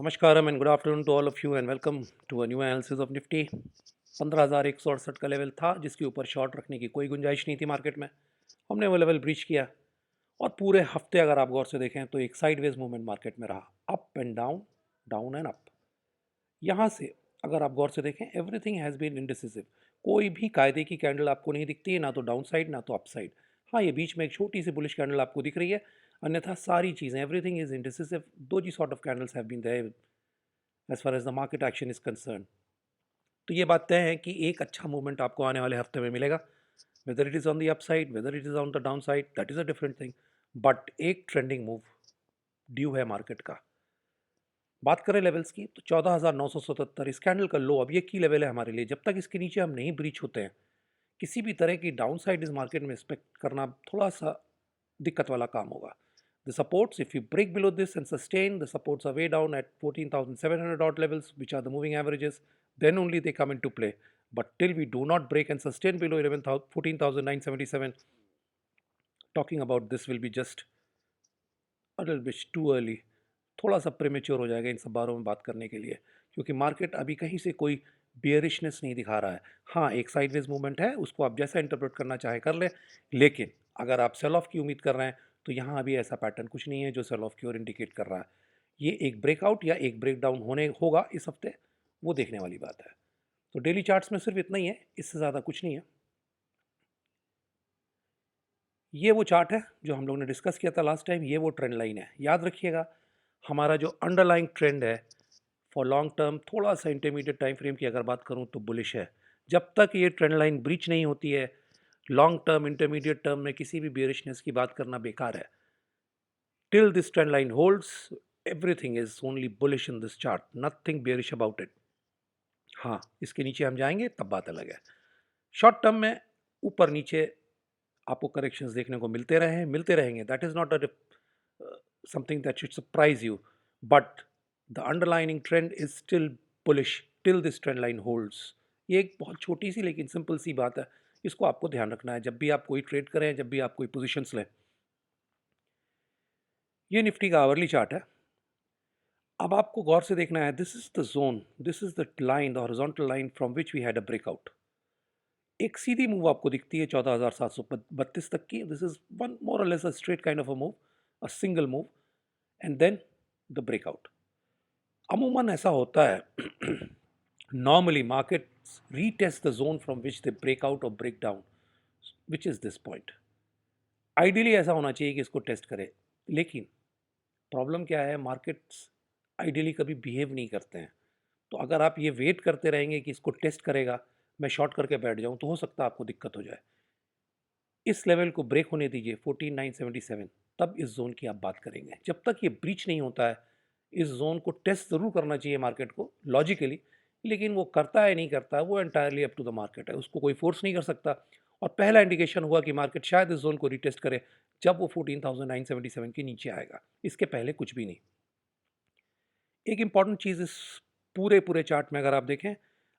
Namaskaram and good afternoon to all of you and welcome to a new analysis of Nifty। 15,168 का level था जिसके ऊपर short रखने की कोई गुंजाइश नहीं थी मार्केट में। हमने वो लेवल ब्रीच किया और पूरे हफ्ते अगर आप गौर से देखें तो एक साइडवेज मूवमेंट मार्केट में रहा, up and down, down and up. यहाँ से अगर आप गौर से देखें एवरीथिंग हैज़ बीन इनडिसिसिव। कोई भी कायदे की कैंडल आपको नहीं दिखती है, ना तो डाउन साइड ना तो अप साइड। हाँ, ये बीच में एक छोटी सी बुलिश कैंडल आपको दिख रही है, अन्यथा सारी चीज़ें everything is indecisive. Doji sort of candles have been there as far as the market action is concern. तो ये बात तय है कि एक अच्छा मूवमेंट आपको आने वाले हफ्ते में मिलेगा। Whether it is on the up side, whether it is on the down side, that is a different thing. But एक ट्रेंडिंग मूव ड्यू है मार्केट का। बात करें लेवल्स की तो 14,977 इस कैंडल का लो, अब ये की लेवल है हमारे लिए। जब तक इसके नीचे हम नहीं ब्रीच होते हैं, किसी भी तरह की डाउन साइड इस मार्केट में एक्सपेक्ट करना थोड़ा सा दिक्कत वाला काम होगा। The supports, if you break below this and sustain, the supports are way down at 14,700 odd levels, which are the moving averages. Then only they come into play. But till we do not break and sustain below 14,977, talking about this will be just a little bit too early. थोड़ा सा premature हो जाएगा इन सब बारों में बात करने के लिए, क्योंकि मार्केट अभी कहीं से कोई बियरिशनेस नहीं दिखा रहा है। हाँ, एक साइडवेज मूवमेंट है, उसको आप जैसा इंटरप्रेट करना चाहे कर लें, लेकिन अगर आप सेल ऑफ की उम्मीद कर रहे हैं तो यहाँ अभी ऐसा पैटर्न कुछ नहीं है जो सेल ऑफ की ओर इंडिकेट कर रहा है। ये एक ब्रेकआउट या एक ब्रेकडाउन होने होगा इस हफ्ते, वो देखने वाली बात है। तो डेली चार्ट्स में सिर्फ इतना ही है, इससे ज़्यादा कुछ नहीं है। ये वो चार्ट है जो हम लोग ने डिस्कस किया था लास्ट टाइम, ये वो ट्रेंड लाइन है। याद रखिएगा, हमारा जो अंडरलाइंग ट्रेंड है फॉर लॉन्ग टर्म, थोड़ा सा इंटरमीडिएट टाइम फ्रेम की अगर बात करूं तो बुलिश है। जब तक ये ट्रेंड लाइन ब्रीच नहीं होती है, लॉन्ग टर्म इंटरमीडिएट टर्म में किसी भी बेरिशनेस की बात करना बेकार है। Till this trend line holds, everything is only bullish in this chart, nothing bearish about it. हाँ, इसके नीचे हम जाएंगे तब बात अलग है। शॉर्ट टर्म में ऊपर नीचे आपको करेक्शंस देखने को मिलते रहे, मिलते रहेंगे। That is not a something that should surprise you, but the underlining trend is still bullish till this trend line holds. ये एक बहुत छोटी सी लेकिन सिंपल सी बात है, इसको आपको ध्यान रखना है जब भी आप कोई ट्रेड करें, जब भी आप कोई पोजीशंस लें। ये निफ्टी का आवरली चार्ट है। अब आपको गौर से देखना है, this is the zone, this is the line, the horizontal line from which we had a breakout. एक सीधी मूव आपको दिखती है 14,732 तक की। This is one more or less a straight kind of a move, a single move, and then the breakout. अमूमन ऐसा होता है normally markets retest the zone from which they break out or break down, which is this point. Ideally ऐसा होना चाहिए कि इसको test करे, लेकिन प्रॉब्लम क्या है, मार्केट्स आइडियली कभी बिहेव नहीं करते हैं। तो अगर आप ये वेट करते रहेंगे कि इसको टेस्ट करेगा, मैं शॉर्ट करके बैठ जाऊं, तो हो सकता है आपको दिक्कत हो जाए। इस लेवल को ब्रेक होने दीजिए 14,977, तब इस जोन की आप बात करेंगे। जब तक ये ब्रीच नहीं होता है, इस जोन को टेस्ट ज़रूर करना चाहिए मार्केट को लॉजिकली, लेकिन वो करता है नहीं करता है वो entirely up to the market है, उसको कोई फोर्स नहीं कर सकता। और पहला इंडिकेशन हुआ कि मार्केट शायद इस जोन को रिटेस्ट करे जब वो 14,977 के नीचे आएगा, इसके पहले कुछ भी नहीं। एक इंपॉर्टेंट चीज़ इस पूरे पूरे चार्ट में अगर आप देखें,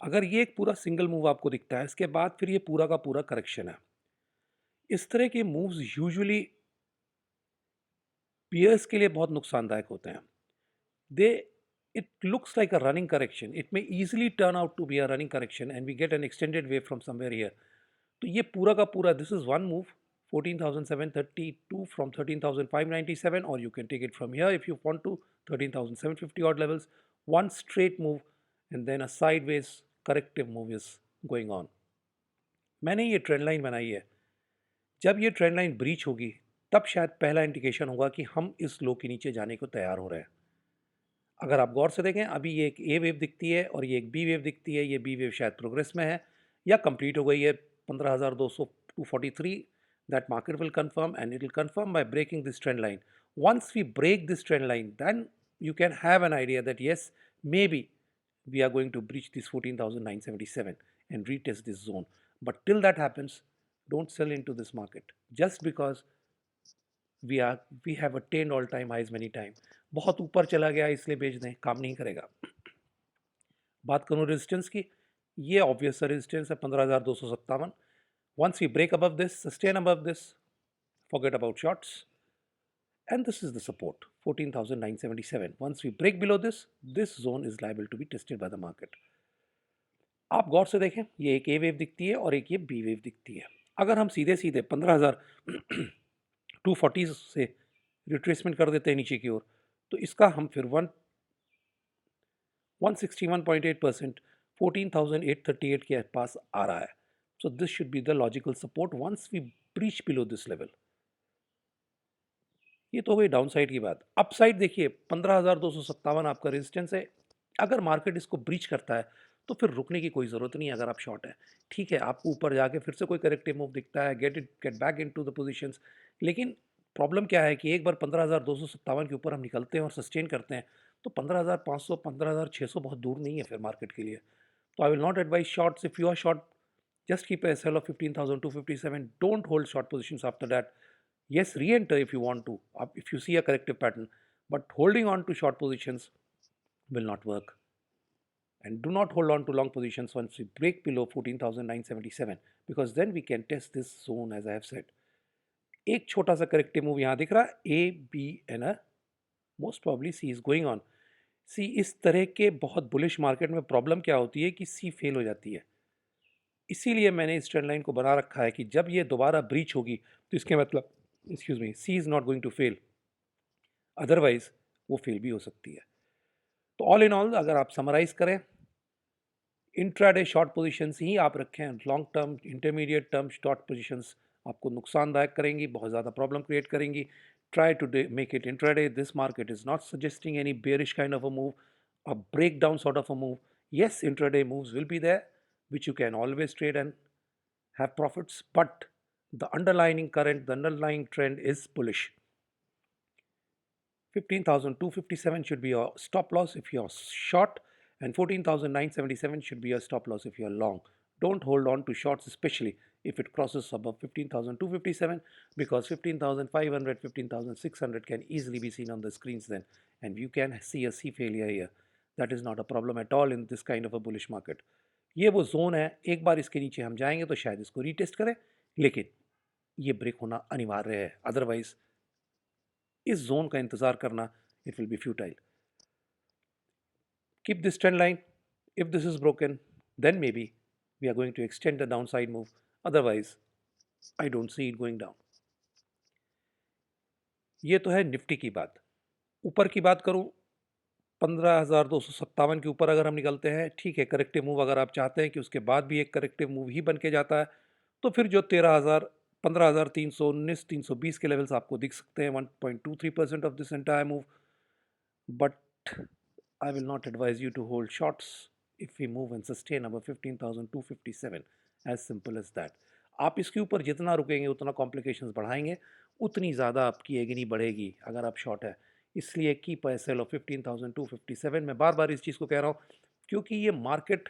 अगर ये एक पूरा सिंगल मूव आपको दिखता है, इसके बाद फिर ये पूरा का पूरा करेक्शन है। इस तरह के मूव्स यूजुअली पियर्स के लिए बहुत नुकसानदायक होते हैं। They it looks like a running correction, it may easily turn out to be a running correction and we get an extended wave from somewhere here. तो ये पूरा का पूरा, this is one move 14,732 from 13,597, और you can take it from here if you want to 13,750 odd levels, one straight move and then a sideways corrective move is going on। मैंने ये trend line बनाई है, जब ये trend line breach होगी तब शायद पहला इंडिकेशन होगा कि हम इस लो के नीचे जाने को तैयार हो रहे हैं। अगर आप गौर से देखें, अभी ये एक ए वेव दिखती है और ये एक बी वेव दिखती है। ये बी वेव शायद प्रोग्रेस में है या कंप्लीट हो गई है 15,243। That market will confirm and it will confirm by breaking this trend line. Once we break this trend line, then you can have an idea that yes, maybe we are going to breach this 14,977 and retest this zone. But till that happens, don't sell into this market just because we have attained all time highs many time। बहुत ऊपर चला गया इसलिए बेच दें, काम नहीं करेगा। बात करूं रेजिस्टेंस की, ये ऑब्वियस रेजिस्टेंस है 15,257। Once we break above this, sustain above this, forget about shorts. and this is the support 14,977. Once we break below this zone is liable to be tested by the market. आप गौर से देखें, ये एक ए wave दिखती है और एक ये बी वेव दिखती है. अगर हम सीधे सीधे 15,240 से रिट्रेसमेंट कर देते हैं नीचे की ओर, तो इसका हम फिर 161.8% 14,838 के पास आ रहा है. So this should be the logical support once we breach below this level. ये तो हो गई डाउन साइड की बात. अप साइड देखिए 15,257 आपका रेजिस्टेंस है. अगर मार्केट इसको ब्रीच करता है तो फिर रुकने की कोई ज़रूरत नहीं है. अगर आप शॉर्ट है, ठीक है, आपको ऊपर जाके फिर से कोई करेक्टिव मूव दिखता है, get back into the positions. लेकिन प्रॉब्लम क्या है कि एक बार 15,257 के ऊपर हम निकलते हैं और सस्टेन करते हैं तो 15,500 15,600 बहुत दूर नहीं है फिर मार्केट के लिए. तो I will not advise shorts. If you are short, just keep a sell of 15,257. Don't hold short positions after that. Yes, re-enter if you want to, if you see a corrective pattern, but holding on to short positions will not work. And do not hold on to long positions once we break below 14,977, because then we can test this zone as I have said. एक छोटा सा corrective move यहाँ दिख रहा है, A B and most probably C is going on. C, इस तरह के बहुत बुलिश मार्केट में प्रॉब्लम क्या होती है कि सी फेल हो जाती है. इसीलिए मैंने इस ट्रेंड लाइन को बना रखा है कि जब ये दोबारा ब्रीच होगी तो इसके मतलब, excuse me, C is not going to fail, otherwise वो फेल भी हो सकती है. तो ऑल इन ऑल अगर आप समराइज करें, इंट्राडे शॉर्ट पोजीशंस ही आप रखें. Long term, intermediate term short positions आपको नुकसानदायक करेंगी, बहुत ज़्यादा प्रॉब्लम क्रिएट करेंगी. Try to make it intraday. This market is not suggesting any bearish kind of a move, a breakdown sort of a move. Yes, intraday moves will be there, which you can always trade and have profits, but the underlying current, the underlying trend is bullish. 15,257 should be your stop loss if you're short, and 14,977 should be your stop loss if you're long. Don't hold on to shorts, especially if it crosses above 15,257, because 15,500, 15,600 can easily be seen on the screens then, and you can see a C failure here. That is not a problem at all in this kind of a bullish market. ये वो zone है, एक बार इसके नीचे हम जाएंगे तो शायद इसको रीटेस्ट करें, लेकिन ये ब्रेक होना अनिवार्य है. अदरवाइज इस जोन का इंतजार करना, it will be futile. Keep this trend line. If this is broken, then maybe we are going to extend the downside move. Otherwise I don't see it going down. ये तो है Nifty की बात. ऊपर की बात करूं, 15,257 के ऊपर अगर हम निकलते हैं, ठीक है, करेक्टिव मूव अगर आप चाहते हैं कि उसके बाद भी एक करेक्टिव मूव ही बन के जाता है, तो फिर जो 13,000, 15,319, 320 के लेवल्स आपको दिख सकते हैं, 1.23% of this entire move. But I will not advise you to hold shorts if we move and sustain above 15,257. As simple as that. आप इसके ऊपर जितना रुकेंगे उतना कॉम्प्लिकेशंस बढ़ाएंगे, उतनी ज़्यादा आपकी एग्नी बढ़ेगी अगर आप शॉर्ट है. इसलिए कीप अ सेल ऑफ 15,257. मैं बार बार इस चीज़ को कह रहा हूँ क्योंकि ये मार्केट,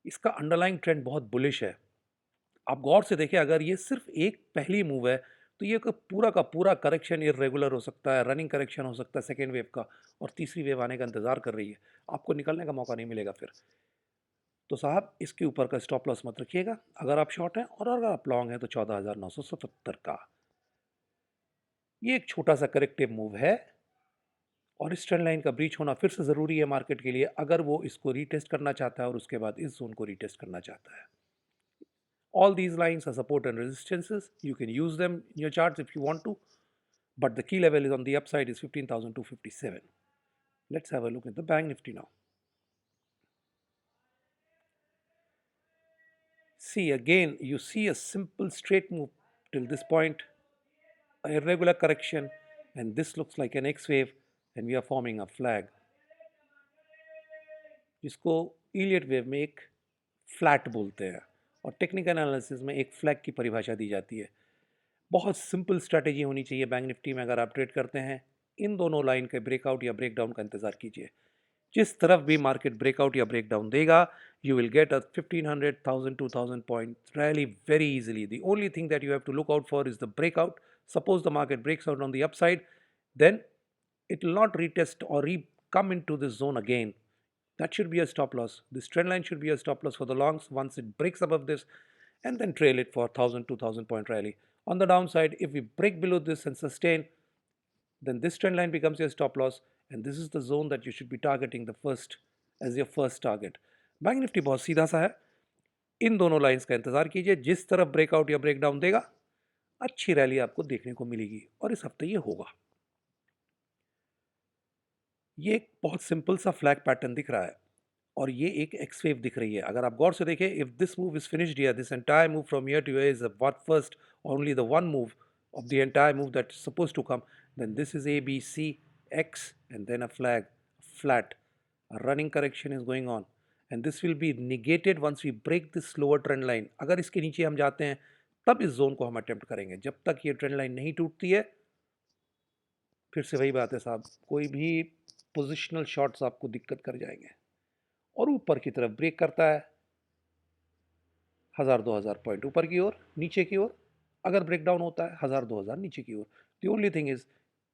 इसका अंडरलाइंग ट्रेंड बहुत बुलिश है. आप गौर से देखें, अगर ये सिर्फ एक पहली मूव है तो ये पूरा का पूरा करेक्शन इरेगुलर हो सकता है, रनिंग करेक्शन हो सकता है सेकेंड वेव का, और तीसरी वेव आने का इंतज़ार कर रही है. आपको निकलने का मौका नहीं मिलेगा फिर. तो साहब, इसके ऊपर का स्टॉप लॉस मत रखिएगा अगर आप शॉर्ट हैं, और अगर आप लॉन्ग हैं तो 14,977 का. ये एक छोटा सा करेक्टिव मूव है, और इस ट्रेंड लाइन का ब्रीच होना फिर से ज़रूरी है मार्केट के लिए, अगर वो इसको रीटेस्ट करना चाहता है और उसके बाद इस जोन को रीटेस्ट करना चाहता है. All these lines are support and resistances. You can use them in your charts if you want to, but the key level is on the upside is 15,257. Let's have a look at the Bank Nifty now. See, again, you see a simple straight move till this point, a irregular correction, and this looks like an X wave, and we are forming a flag, जिसको Elliot wave में एक flat बोलते हैं, और technical analysis में एक flag की परिभाषा दी जाती है. बहुत सिंपल स्ट्रैटेजी होनी चाहिए बैंक निफ्टी में अगर आप ट्रेड करते हैं. इन दोनों लाइन के ब्रेकआउट या ब्रेकडाउन का इंतजार कीजिए. जिस तरफ भी मार्केट ब्रेकआउट या ब्रेकडाउन देगा, you will get a 1500, 1000, 2000 point rally very easily. The only thing that you have to look out for is the breakout. Suppose the market breaks out on the upside, then it will not retest or come into this zone again. That should be a stop loss. This trend line should be a stop loss for the longs once it breaks above this, and then trail it for 1000, 2000 point rally. On the downside, if we break below this and sustain, then this trend line becomes your stop loss, and this is the zone that you should be targeting the first as your first target. Bank Nifty बहुत सीधा सा है, इन दोनों lines का इंतजार कीजिए, जिस तरफ ब्रेकआउट या ब्रेकडाउन देगा अच्छी रैली आपको देखने को मिलेगी, और इस हफ्ते ये होगा। ये एक बहुत सिंपल सा फ्लैग पैटर्न दिख रहा है, और ये एक एक्स वेव दिख रही है। अगर आप गौर से देखें, if this move is finished here, this entire move from here to here is what first only the one move of the entire move that is supposed to come, then this is A, B, C, X, and then a flag, flat. A running correction is going on, and this will be negated once we break this lower trend line. अगर इसके नीचे हम जाते हैं तब इस zone को हम अटेम्प्ट करेंगे। जब तक ये ट्रेंड लाइन नहीं टूटती है, फिर से वही बात है साहब, कोई भी पोजिशनल शॉट्स आपको दिक्कत कर जाएंगे। और ऊपर की तरफ ब्रेक करता है 1000-2000 पॉइंट ऊपर की ओर, नीचे की ओर अगर ब्रेकडाउन होता है 1000-2000 नीचे की ओर। The only thing is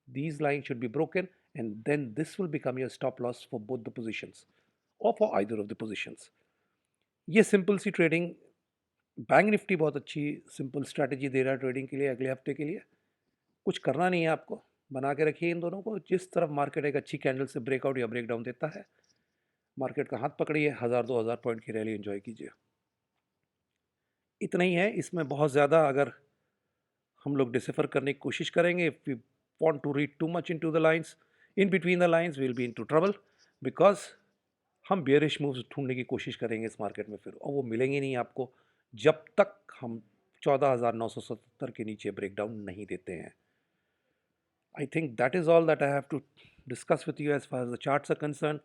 these lines should be broken, and then this will become your stop loss for both the positions or for either of the positions. ये सिंपल सी ट्रेडिंग, बैंक निफ्टी बहुत अच्छी simple strategy दे रहा है trading के लिए अगले हफ्ते के लिए। कुछ करना नहीं है आपको, बना के रखिए इन दोनों को। जिस तरफ मार्केट एक अच्छी कैंडल से ब्रेकआउट या ब्रेकडाउन देता है, मार्केट का हाथ पकड़िए, 1000-2000 पॉइंट की रैली एंजॉय कीजिए। इतना ही है, इसमें बहुत ज़्यादा अगर हम लोग डिसिफर करने की कोशिश करेंगे, if we want to read too much into the lines, in between the lines, we will be into trouble, because हम बेयरिश मूव्स ढूंढने की कोशिश करेंगे इस मार्केट में फिर, और वो मिलेंगे नहीं आपको जब तक हम 14,977 के नीचे ब्रेकडाउन नहीं देते हैं। I think that is all that I have to discuss with you as far as the charts are concern.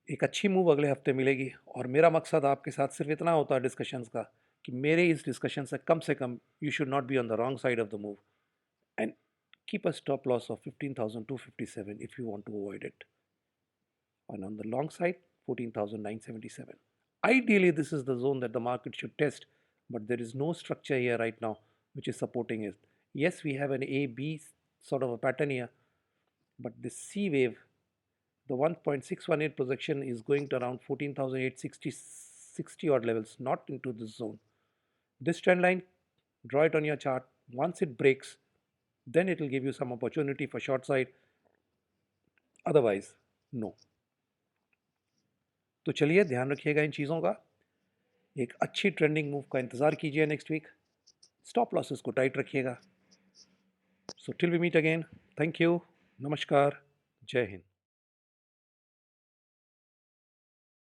एक अच्छी मूव अगले हफ्ते मिलेगी, और मेरा मकसद आपके साथ सिर्फ इतना होता है डिस्कशंस का कि मेरे इस डिस्कशन से come you should not be on the wrong side of the move, and keep a stop loss of 15,257 if you want to avoid it, and on the long side 14,977. Ideally this is the zone that the market should test, but there is no structure here right now which is supporting it. Yes, we have an A B sort of a pattern here, but this C wave, the 1.618 projection is going to around 14,860 odd levels, not into this zone. This trend line, draw it on your chart. Once it breaks, then it will give you some opportunity for short side, otherwise no. तो चलिए ध्यान रखिएगा इन चीज़ों का, एक अच्छी trending move का इंतज़ार कीजिए नेक्स्ट वीक, स्टॉप लॉसेस को टाइट रखिएगा। So till we meet again, thank you, नमस्कार, जय हिंद।